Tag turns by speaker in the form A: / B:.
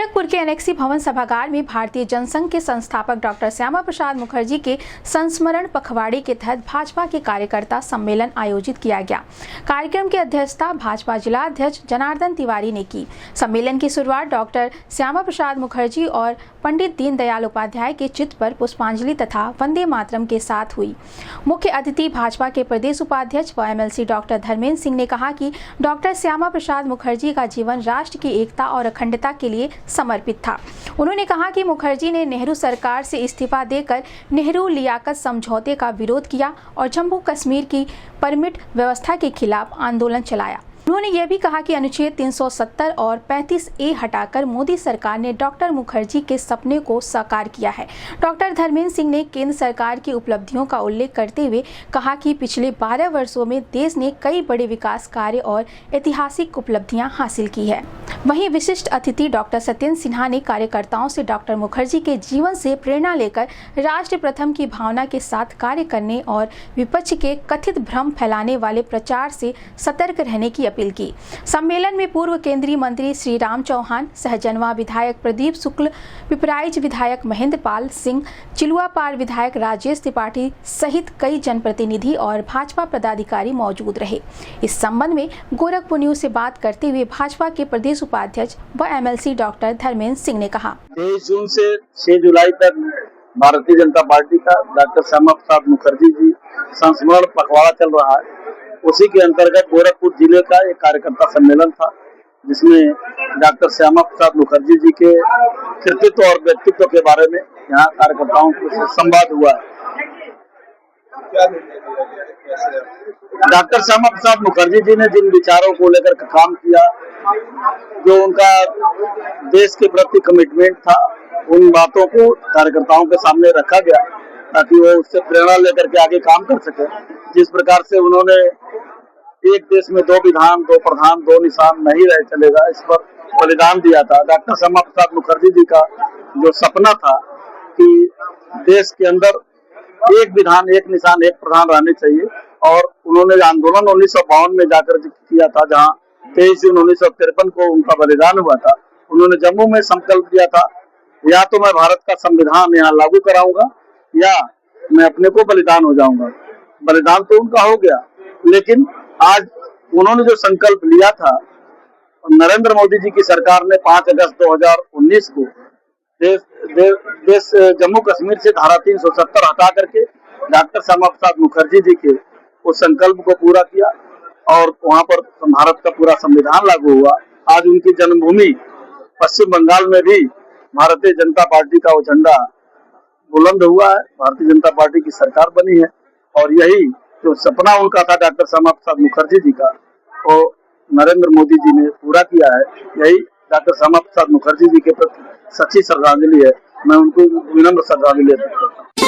A: गोरखपुर के एनेक्सी भवन सभागार में भारतीय जनसंघ के संस्थापक डॉक्टर श्यामा प्रसाद मुखर्जी के संस्मरण पखवाड़े के तहत भाजपा के कार्यकर्ता सम्मेलन आयोजित किया गया। कार्यक्रम की अध्यक्षता भाजपा जिला अध्यक्ष जनार्दन तिवारी ने की। सम्मेलन की शुरुआत डॉक्टर श्यामा प्रसाद मुखर्जी और पंडित दीनदयाल उपाध्याय के चित्र पर पुष्पांजलि तथा वंदे मातरम के साथ हुई। मुख्य अतिथि भाजपा के प्रदेश उपाध्यक्ष व एमएलसी डॉक्टर धर्मेंद्र सिंह ने कहा कि डॉक्टर श्यामा प्रसाद मुखर्जी का जीवन राष्ट्र की एकता और अखंडता के लिए समर्पित था। उन्होंने कहा कि मुखर्जी ने नेहरू सरकार से इस्तीफा देकर नेहरू लियाकत समझौते का विरोध किया और जम्मू कश्मीर की परमिट व्यवस्था के खिलाफ आंदोलन चलाया। उन्होंने यह भी कहा कि अनुच्छेद 370 और 35A हटाकर मोदी सरकार ने डॉक्टर मुखर्जी के सपने को साकार किया है। डॉक्टर धर्मेंद्र सिंह ने केंद्र सरकार की उपलब्धियों का उल्लेख करते हुए कहा कि पिछले 12 वर्षों में देश ने कई बड़े विकास कार्य और ऐतिहासिक उपलब्धियां हासिल की है। वहीं विशिष्ट अतिथि डॉक्टर सत्येंद्र सिन्हा ने कार्यकर्ताओं से डॉक्टर मुखर्जी के जीवन से प्रेरणा लेकर राष्ट्र प्रथम की भावना के साथ कार्य करने और विपक्ष के कथित भ्रम फैलाने वाले प्रचार से सतर्क रहने की अपील की। सम्मेलन में पूर्व केंद्रीय मंत्री श्री राम चौहान, सहजनवा विधायक प्रदीप शुक्ल, पिपराइच विधायक महेंद्र पाल सिंह, चिलुआपार विधायक राजेश त्रिपाठी सहित कई जनप्रतिनिधि और भाजपा पदाधिकारी मौजूद रहे। इस संबंध में गोरखपुर न्यूज से बात करते हुए भाजपा के प्रदेश उपाध्यक्ष व एमएलसी डॉक्टर धर्मेंद्र सिंह ने कहा,
B: 23 जून से 6 जुलाई तक भारतीय जनता पार्टी का डॉक्टर श्यामा प्रसाद मुखर्जी जी संस्मरण पखवाड़ा चल रहा है। उसी के अंतर्गत गोरखपुर जिले का एक कार्यकर्ता सम्मेलन था, जिसमें डॉक्टर श्यामा प्रसाद मुखर्जी जी के कृतित्व और व्यक्तित्व के बारे में यहाँ कार्यकर्ताओं से संवाद हुआ। डॉक्टर श्यामा प्रसाद मुखर्जी जी ने जिन विचारों को लेकर काम किया, जो उनका देश के प्रति कमिटमेंट था, उन बातों को कार्यकर्ताओं के सामने रखा गया ताकि वो उससे प्रेरणा लेकर के आगे काम कर सके। जिस प्रकार से उन्होंने एक देश में 2 विधान, 2 प्रधान, 2 निशान नहीं रह चलेगा, इस पर बलिदान दिया था। डॉक्टर श्यामा प्रसाद मुखर्जी जी का जो सपना था कि देश के अंदर एक विधान, एक निशान, एक प्रधान रहने चाहिए, और उन्होंने आंदोलन 1952 में जाकर किया था, जहां 23 जून 1953 को उनका बलिदान हुआ था। उन्होंने जम्मू में संकल्प लिया था, या तो मैं भारत का संविधान यहाँ लागू कराऊंगा या मैं अपने को बलिदान हो जाऊंगा। बलिदान तो उनका हो गया, लेकिन आज उन्होंने जो संकल्प लिया था, नरेंद्र मोदी जी की सरकार ने 5 अगस्त 2019 को देश जम्मू कश्मीर से धारा 370 हटा करके डॉक्टर श्यामा प्रसाद मुखर्जी जी के उस संकल्प को पूरा किया और वहां पर भारत का पूरा संविधान लागू हुआ। आज उनकी जन्मभूमि पश्चिम बंगाल में भी भारतीय जनता पार्टी का वो झंडा बुलंद हुआ है, भारतीय जनता पार्टी की सरकार बनी है। और यही जो सपना उनका था डॉक्टर श्यामा प्रसाद मुखर्जी जी का, वो नरेंद्र मोदी जी ने पूरा किया है। यही डॉक्टर श्यामा प्रसाद मुखर्जी जी के प्रति सच्ची श्रद्धांजलि है। मैं उनको विनम्र श्रद्धांजलि देता हूँ।